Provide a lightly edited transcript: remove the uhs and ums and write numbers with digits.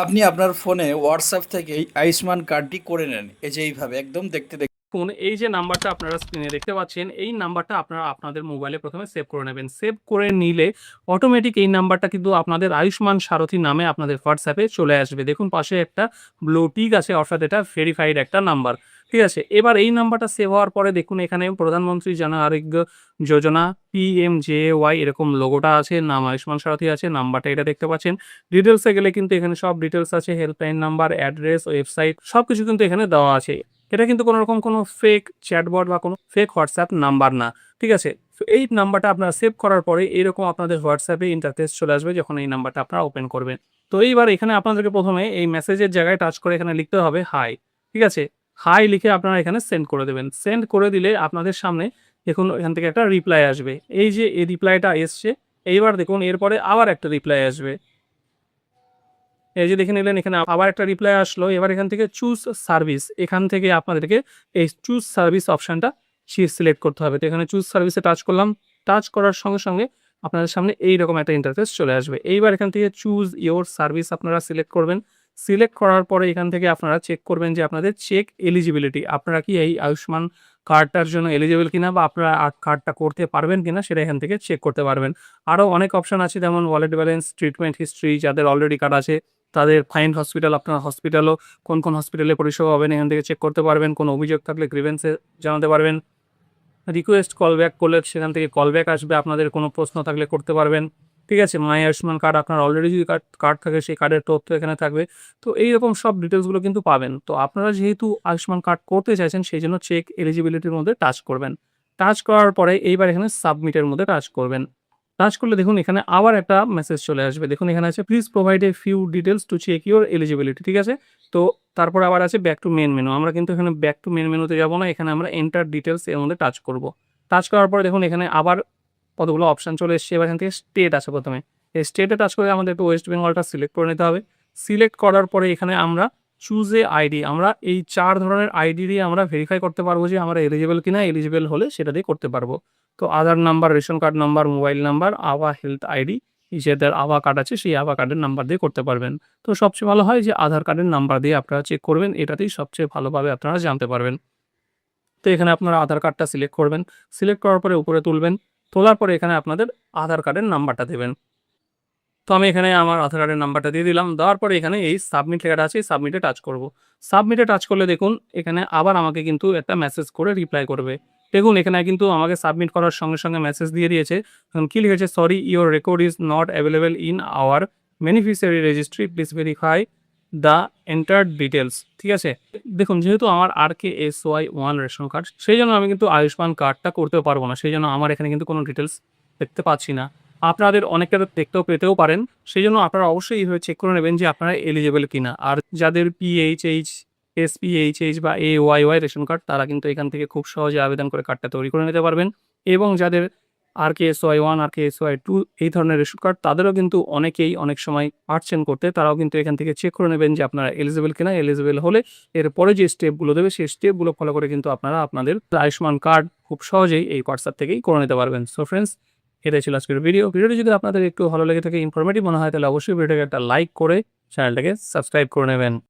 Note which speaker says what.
Speaker 1: আপনি আপনার ফোনে হোয়াটসঅ্যাপ থেকেই আয়ুষ্মান কার্ডটি করে নেন। এই যে এইভাবে একদম দেখতে
Speaker 2: দেখুন এই যে নাম্বারটা আপনারা স্ক্রিনে দেখতে পাচ্ছেন, এই নাম্বারটা আপনারা আপনাদের মোবাইলে প্রথমে সেভ করে নেবেন। সেভ করে নিলে অটোমেটিক এই নাম্বারটা কিন্তু আপনাদের আয়ুষ্মান সারথি নামে আপনাদের হোয়াটসঅ্যাপে চলে আসবে। দেখুন পাশে একটা ব্লু টিক আছে, অর্থাৎ এটা ভেরিফাইড একটা নাম্বার। ঠিক আছে? এবার এই নাম্বারটা সেভ হওয়ার পরে দেখুন এখানে প্রধানমন্ত্রী জন আরোগ্য যোজনা PMJAY এরকম লোগোটা আছে, নাম আয়ুষ্মান সারথি আছে, নাম্বারটা এটা দেখতে পাচ্ছেন। ডিটেইলসে গেলে কিন্তু এখানে সব ডিটেইলস আছে, হেল্পলাইন নাম্বার, অ্যাড্রেস, ওয়েবসাইট সবকিছু কিন্তু এখানে দেওয়া আছে। এটা কিন্তু কোনোরকম কোনো ফেক চ্যাটবট বা কোনো ফেক হোয়াটসঅ্যাপ নাম্বার না। ঠিক আছে? তো এই নাম্বারটা আপনারা সেভ করার পরে এরকম আপনাদের হোয়াটসঅ্যাপে ইন্টারফেস চলে আসবে যখন এই নাম্বারটা আপনারা ওপেন করবেন। তো এইবার এখানে আপনাদেরকে ১ম এ এই মেসেজের জায়গায় টাচ করে এখানে লিখতে হবে হাই। ঠিক আছে? হাই লিখে আপনারা এখানে সেন্ড করে দেবেন। সেন্ড করে দিলে আপনাদের সামনে দেখুন এখান থেকে একটা রিপ্লাই আসবে। এই যে এই রিপ্লাইটা এসছে, এইবার দেখুন এরপরে আবার একটা রিপ্লাই আসবে। এই যে দেখে নিলেন এখানে আবার একটা রিপ্লাই আসলো। এবার এখান থেকে চুজ সার্ভিস, এখান থেকে আপনাদেরকে এই চুজ সার্ভিস অপশনটা সিলেক্ট করতে হবে। তো এখানে চুজ সার্ভিসে টাচ করলাম। টাচ করার সঙ্গে, সঙ্গে আপনাদের সামনে এইরকম একটা ইন্টারফেস চলে আসবে। এইবার এখান থেকে চুজ ইওর সার্ভিস আপনারা সিলেক্ট করবেন। সিলেক্ট করার পরে এখান থেকে আপনারা চেক করবেন যে আপনাদের চেক এলিজিবিলিটি, আপনারা কি এই আয়ুষ্মান কার্ডটার জন্য এলিজিবল কিনা বা আপনারা কার্ডটা করতে পারবেন কিনা সেটা এখান থেকে চেক করতে পারবেন। আরও অনেক অপশন আছে, যেমন ওয়ালেট ব্যালেন্স, ট্রিটমেন্ট হিস্ট্রি, যাদের অলরেডি কার্ড আছে তাদের ফাইন্ড হসপিটাল, আপনার হসপিটালও কোন হসপিটালে পরিষেবা পাবেন এখান থেকে চেক করতে পারবেন। কোনো অভিযোগ থাকলে গ্রিভেন্সে জানাতে পারবেন। রিকোয়েস্ট কল ব্যাক করলে সেখান থেকে কল ব্যাক আসবে, আপনাদের কোনো প্রশ্ন থাকলে করতে পারবেন। ঠিক আছে? মাই আয়ুষ্মান কার্ড আপনার অলরেডি যদি কার্ড থাকে সেই কার্ডের তথ্য এখানে থাকবে। তো এইরকম সব ডিটেইলসগুলো কিন্তু পাবেন। তো আপনারা যেহেতু আয়ুষ্মান কার্ড করতে চাইছেন সেইজন্য চেক এলিজিবিলিটির মধ্যে টাচ করবেন। টাচ করার পরে এইবার এখানে সাবমিটের মধ্যে টাচ করবেন। টাচ করলে দেখুন এখানে আবার একটা মেসেজ চলে আসবে। দেখুন এখানে আছে please provide a few details to check your eligibility. ঠিক আছে? তো তারপরে আবার আছে ব্যাক টু মেইন মেনু। আমরা কিন্তু এখানে ব্যাক টু মেইন মেনুতে যাব না। এখানে আমরা এন্টার ডিটেইলস এর মধ্যে টাচ করব। টাচ করার পরে দেখুন এখানে আবার কতগুলো অপশন চলে এসছে। এবার এখান থেকে স্টেট আছে ১ম এ। এই স্টেটে টাচ করে আমাদেরকে ওয়েস্ট বেঙ্গলটা সিলেক্ট করে নিতে হবে। সিলেক্ট করার পরে এখানে আমরা চুজ এ আইডি, আমরা এই ৪ ধরনের আইডি দিয়ে আমরা ভেরিফাই করতে পারবো যে আমরা এলিজিবল কিনা। এলিজিবল হলে সেটা দিয়ে করতে পারবো। তো Aadhaar number, ration card number, mobile number, আভা হেলথ আইডি, যাদের আভা কার্ড আছে সেই আভা কার্ডের নাম্বার দিয়ে করতে পারবেন। তো সবচেয়ে ভালো হয় যে আধার কার্ডের নাম্বার দিয়ে আপনারা চেক করবেন। এটাতেই সবচেয়ে ভালোভাবে আপনারা জানতে পারবেন। তো এখানে আপনারা আধার কার্ডটা সিলেক্ট করবেন। সিলেক্ট করার পরে উপরে তুলবেন। তোলার পরে এখানে আপনাদের আধার কার্ডের নাম্বারটা দেবেন। তো আমি এখানে আমার আধার কার্ডের নাম্বারটা দিয়ে দিলাম। দেওয়ার পরে এখানে এই সাবমিট লেখাটা আছে, এই সাবমিটে টাচ করব। সাবমিটে টাচ করলে দেখুন এখানে আবার আমাকে কিন্তু একটা মেসেজ করে রিপ্লাই করবে। দেখুন এখানে কিন্তু আমাকে সাবমিট করার সঙ্গে, সঙ্গে মেসেজ দিয়ে দিয়েছে। এখন কি লিখেছে? Sorry your record is not available in our beneficiary registry, please verify the entered details. ঠিক আছে? দেখুন যেহেতু আমার RKSY1 রেশন কার্ড, সেইজন্য আমি কিন্তু আয়ুষ্মান কার্ডটা করতেও পারব না। সেইজন্য আমার এখানে কিন্তু কোনো ডিটেইলস দেখতে পাচ্ছি না। আপনাদের অনেকের দেখতেও পেতেও পারেন। সেজন্য আপনারা অবশ্যই এইভাবে চেক করে নেবেন যে আপনারা এলিজিবল কিনা। আর যাদের PHH, SPHH বা AYY রেশন কার্ড তারা কিন্তু এখান থেকে খুব সহজে আবেদন করে কার্ডটা তৈরি করে নিতে পারবেন। এবং যাদের RKSY1, RKSY2 এই ধরনের রেশন কার্ড তাদেরও কিন্তু অনেকেই অনেক সময় পারছেন করতে। তারাও কিন্তু এখান থেকে চেক করে নেবেন যে আপনারা এলিজিবল কিনা। এলিজিবল হলে এরপরে যে স্টেপগুলো দেবে সেই স্টেপগুলো ফলো করে কিন্তু আপনারা আপনাদের আয়ুষ্মান কার্ড খুব সহজেই এই হোয়াটসঅ্যাপ থেকেই করে নিতে পারবেন। সো ফ্রেন্ডস, এটাই ছিল আজকের ভিডিও। ভিডিওটি যদি আপনাদের একটু ভালো লেগে থাকে, ইনফরমেটিভ মনে হয়, তাহলে অবশ্যই ভিডিওটাকে একটা লাইক করে চ্যানেলটাকে সাবস্ক্রাইব করে নেবেন।